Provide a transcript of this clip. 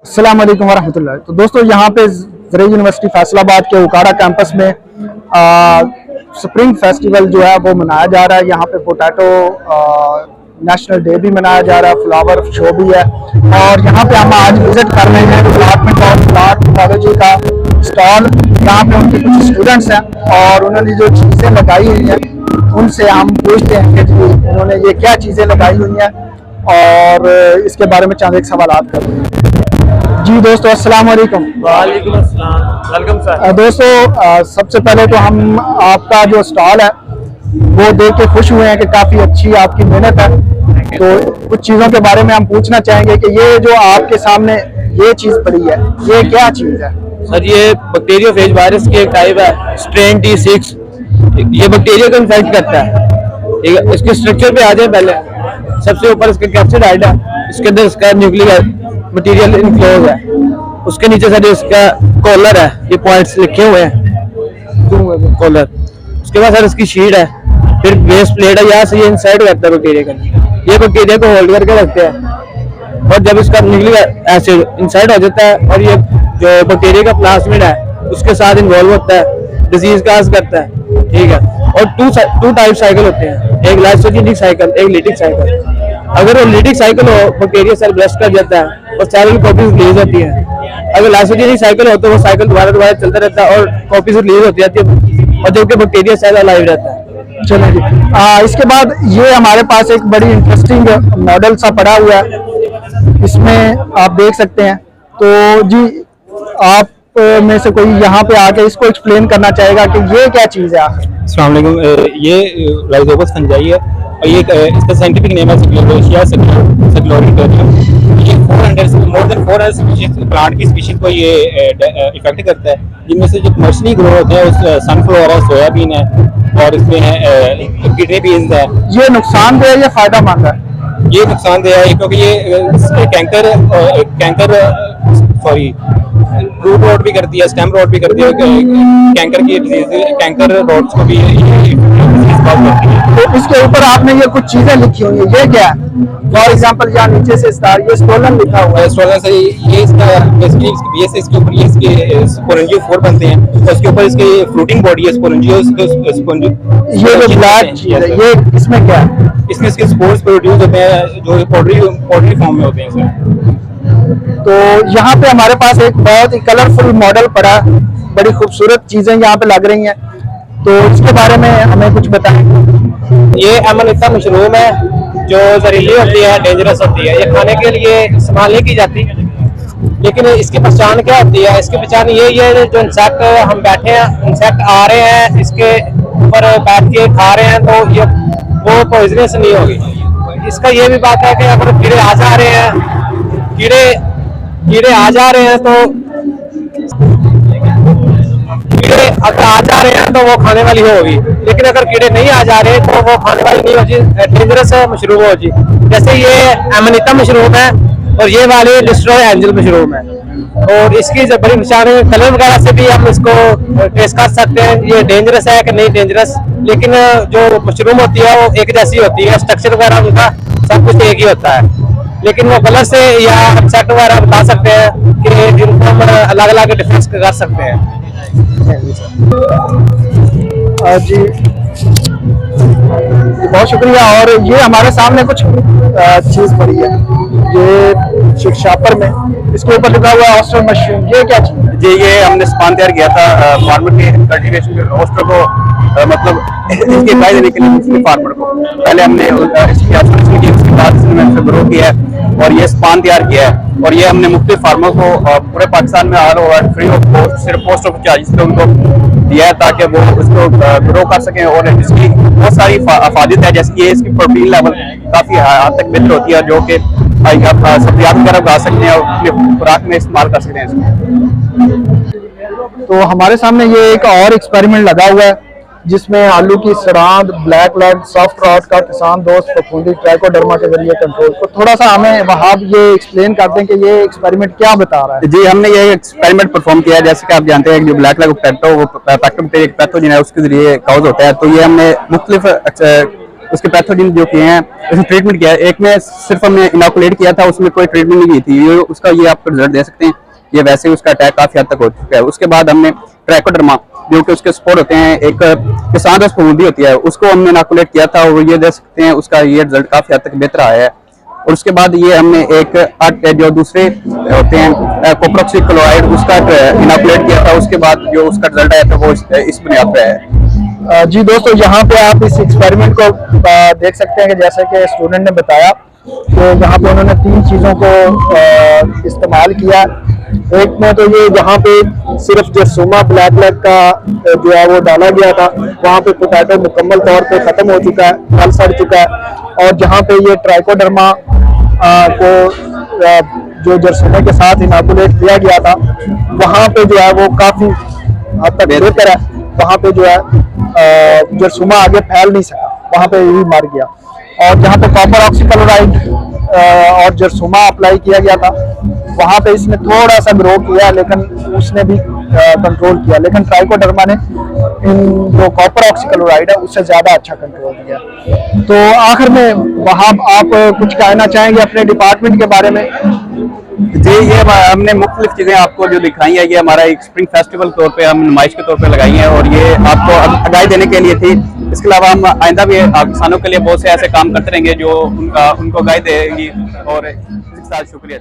अस्सलाम वालेकुम वरहमतुल्लाह। तो दोस्तों यहाँ पे ज़रई यूनिवर्सिटी फैसलाबाद के उकाड़ा कैंपस में स्प्रिंग फेस्टिवल जो है वो मनाया जा रहा है। यहाँ पे पोटैटो नेशनल डे भी मनाया जा रहा है, फ्लावर शो भी है। और यहाँ पे हम आज विजिट कर रहे हैं डिपार्टमेंट ऑफ प्लांट टेक्नोलॉजी का स्टॉल। यहाँ पे उनके कुछ स्टूडेंट्स हैं और उन्होंने जो चीज़ें लगाई हुई हैं उनसे हम पूछते हैं कि जी उन्होंने ये क्या चीज़ें लगाई हुई हैं और इसके बारे में चंद एक सवालात करते हैं। जी दोस्तों अस्सलाम वालेकुम। वालेकुम अस्सलाम। Welcome sir. दोस्तों सबसे पहले तो हम आपका जो स्टॉल है वो देख के खुश हुए हैं कि काफ़ी अच्छी आपकी मेहनत है। तो कुछ चीज़ों के बारे में हम पूछना चाहेंगे कि ये जो आपके सामने ये चीज़ पड़ी है ये क्या चीज़ है? सर ये बैक्टीरियोफेज वायरस की एक टाइप है, स्ट्रेन T6। ये बैक्टीरिया को इन्फेक्ट करता है। ठीक है, इसके स्ट्रक्चर पे आ जाए पहले। सबसे ऊपर इसका कैप्सिड है, इसके अंदर इसका न्यूक्लियर मटेरियल इनक्लोज है। उसके नीचे सर इसका कॉलर है, ये पॉइंट्स लिखे हुए हैं कॉलर। उसके बाद सर इसकी शीट है, फिर बेस प्लेट है, यहाँ से ये इंसाइड करता है बैक्टीरिया का। ये बैक्टीरिया को होल्ड करके रखते हैं और जब इसका न्यूक्लिक एसिड इंसाइड हो जाता है और ये जो बैक्टीरिया का प्लाज्मिड है उसके साथ इन्वॉल्व होता है, डिजीज काज करता है। ठीक है, और टू टाइप साइकिल होते हैं, एक लाइसोजेनिक साइकिल, एक लिटिक साइकिल। अगर वो लिटिक साइकिल हो बैक्टीरिया सेल ब्रस्ट कर जाता है और सेलुलर कॉपीज रिलीज होती है। अगर लाइसोजेनिक साइकिल हो तो वो साइकिल दोबारा चलता रहता है और कॉपीज रिलीज होती रहती है और जबकि बैक्टीरिया सेल अलाइव रहता है। चलिए जी। इसके बाद ये हमारे पास एक बड़ी इंटरेस्टिंग मॉडल सा पड़ा हुआ है, इसमें आप देख सकते हैं। तो जी आप में से कोई यहाँ पे आके इसको एक्सप्लेन करना चाहेगा कि ये क्या चीज़ है? अस्सलाम वालेकुम। ये राइजोपस फंजाई है और ये इसका साइंटिफिक नेम है सेक्लोरोशिया सेक्लोरिटेरियम। ये 400 मोर देन 400 स्पीशीज प्लांट की स्पीशीज को ये इफेक्ट करता है, जिनमें से जो कमर्शियली ग्रो होते हैं उस सनफ्लावर है, सोयाबीन है और इसमें है किडनी बीन्स है। ये नुकसानदेह है या फायदा मंद है? ये नुकसानदेह है क्योंकि ये कैंकर सॉरी रूट रोड भी करती है, स्टेम रोड भी करती है, कैंकर की डिजीज, कैंकर रोड्स को भी करती है। तो इसके ऊपर आपने ये कुछ चीजें लिखी हुई है, ये क्या है? फॉर एग्जांपल यहाँ नीचे से स्टार ये स्टोलन लिखा हुआ है। स्टोलन से ये इसका बेसिकली बेस है, इसके ऊपर ये इसके स्पोरेंजियो 4 बनते हैं और इसके ऊपर इसके फ्रूटिंग बॉडी है स्पोरेंजियो। ये जो ब्लैक चीज है ये इसमें क्या है? इसमें इसके स्पोर्स प्रोड्यूस होते हैं जो पाउडरी फॉर्म में होते हैं सर। तो यहाँ पे हमारे पास एक बहुत ही कलरफुल मॉडल पड़ा, बड़ी खूबसूरत चीजें यहाँ पे लग रही हैं, तो इसके बारे में हमें कुछ बताएं। ये अमनिता मशरूम है जो जहरीली होती है, डेंजरस होती है। ये खाने के लिए इस्तेमाल नहीं की जाती, लेकिन इसकी पहचान क्या होती है? इसकी पहचान ये है जो इंसेक्ट हम बैठे हैं, इंसेक्ट आ रहे हैं इसके ऊपर बैठ के खा रहे हैं तो ये वो पॉइजनस नहीं होगी। इसका ये भी बात है कि अगर कीड़े आ जा रहे हैं कीड़े आ जा रहे हैं तो वो खाने वाली होगी, लेकिन अगर कीड़े नहीं आ जा रहे तो वो खाने वाली नहीं होगी, डेंजरस मशरूम होगी। जैसे ये एमनिता मशरूम है और ये वाले डिस्ट्रॉय एंजल मशरूम है। और इसकी जब बड़ी निशान कलर वगैरह से भी हम इसको टेस्ट कर सकते हैं ये डेंजरस है कि नहीं डेंजरस। लेकिन जो मशरूम होती है वो एक जैसी होती है, स्ट्रक्चर वगैरह उनका सब कुछ एक ही होता है, लेकिन वो कलर से या सेट वगैरह बता सकते हैं कि इनको हम अलग अलग डिफरेंस कर सकते हैं। जी बहुत शुक्रिया। और ये हमारे सामने कुछ चीज पड़ी है, ये शिक्षापर में इसके ऊपर लिखा हुआ है ऑस्टर मशरूम, ये क्या चीज है? जी ये हमने स्पान तैयार किया था फार्मर के कल्टीवेशन के रोस्टर को मतलब इसके प्राइस देने के लिए फार्मर को। पहले हमने इसकी आइसोलेशन की, उसके बाद इसमें ग्रो किया है और ये स्पान तैयार किया है और ये हमने मुख्तलिफ फार्मर को पूरे पाकिस्तान में all over free of cost, सिर्फ पोस्ट ऑफ चार्जेस पे उनको दिया है ताकि वो उसको ग्रो कर सकें। और इसकी बहुत सारी अफादियत है, जैसे कि इसकी प्रोटीन लेवल काफ़ी हद तक बेहतर होती है जो कि आप सब्जियात वगैरह उगा सकते हैं और अपनी खुराक में इस्तेमाल कर सकते हैं इसको। तो हमारे सामने ये एक और एक्सपेरिमेंट लगा हुआ है जिसमें आलू की सरांद, ब्लैक लग, सॉफ्ट रॉट का किसान दोस्त फफूंदी ट्राइकोडर्मा के जरिए कंट्रोल। तो थोड़ा सा हमें वहाब ये एक्सप्लेन करते हैं कि ये एक्सपेरिमेंट क्या बता रहा है। जी हमने ये एक्सपेरिमेंट परफॉर्म किया है, जैसे कि आप जानते हैं जो ब्लैक लग पैथोजन है उसके जरिए काउज होता है। तो ये हमने मुख्तलिफ उसके पैथोजन जो किए हैं उसमें ट्रीटमेंट किया है। एक में सिर्फ हमने इनोकुलेट किया था, उसमें कोई ट्रीटमेंट नहीं की थी, ये उसका ये आपको रिजल्ट दे सकते हैं। ये वैसे उसका अटैक काफी हद तक हो चुका है। उसके बाद हमने ट्राइकोडर्मा जो कि उसके स्पोर होते हैं, एक किसान फफूंदी होती है, उसको हमने इनोकुलेट किया था और ये दे सकते हैं उसका ये रिजल्ट काफी हद तक बेहतर आया है। और उसके बाद ये हमने एक जो दूसरे होते हैं कोपरोक्सी क्लोराइड उसका इनोकुलेट किया था, उसके बाद जो उसका रिजल्ट आया था वो इस बुनियाद पे है। जी दोस्तों, यहाँ पे आप इस एक्सपेरिमेंट को देख सकते हैं कि जैसे कि स्टूडेंट ने बताया कि यहाँ पे उन्होंने 3 चीज़ों को इस्तेमाल किया। एक में तो ये यहाँ पे सिर्फ जरसूमा ब्लैक लेग का जो है वो डाला गया था, वहाँ पे पोटैटो मुकम्मल तौर पे ख़त्म हो चुका है, फल सड़ चुका है। और जहाँ पे ये ट्राइकोडर्मा को जो जरसूमे के साथ इनोकुलेट किया गया था, वहाँ पे जो है वो काफ़ी हद तक बेहतर है। वहाँ पे जो है जरसूमा आगे फैल नहीं सका, वहाँ पे ही मर गया। और जहाँ पे कॉपर ऑक्सीक्लोराइड और जरसूमा अप्लाई किया गया था, वहाँ पे इसने थोड़ा सा ग्रो किया, लेकिन उसने भी कंट्रोल किया। लेकिन ट्राइकोडर्मा ने इन जो कॉपर ऑक्सीक्लोराइड है उससे ज़्यादा अच्छा कंट्रोल किया। तो आखिर में वहाँ आप कुछ कहना चाहेंगे अपने डिपार्टमेंट के बारे में? जी, ये हमने मुख्तलिफ चीज़ें आपको जो दिखाई है, ये हमारा एक स्प्रिंग फेस्टिवल के तौर पे हम नुमाइश के तौर पे लगाई है और ये आपको आगाही देने के लिए थी। इसके अलावा हम आइंदा भी किसानों के लिए बहुत से ऐसे काम करते रहेंगे जो उनको आगाही देंगी। और इसके साथ शुक्रिया।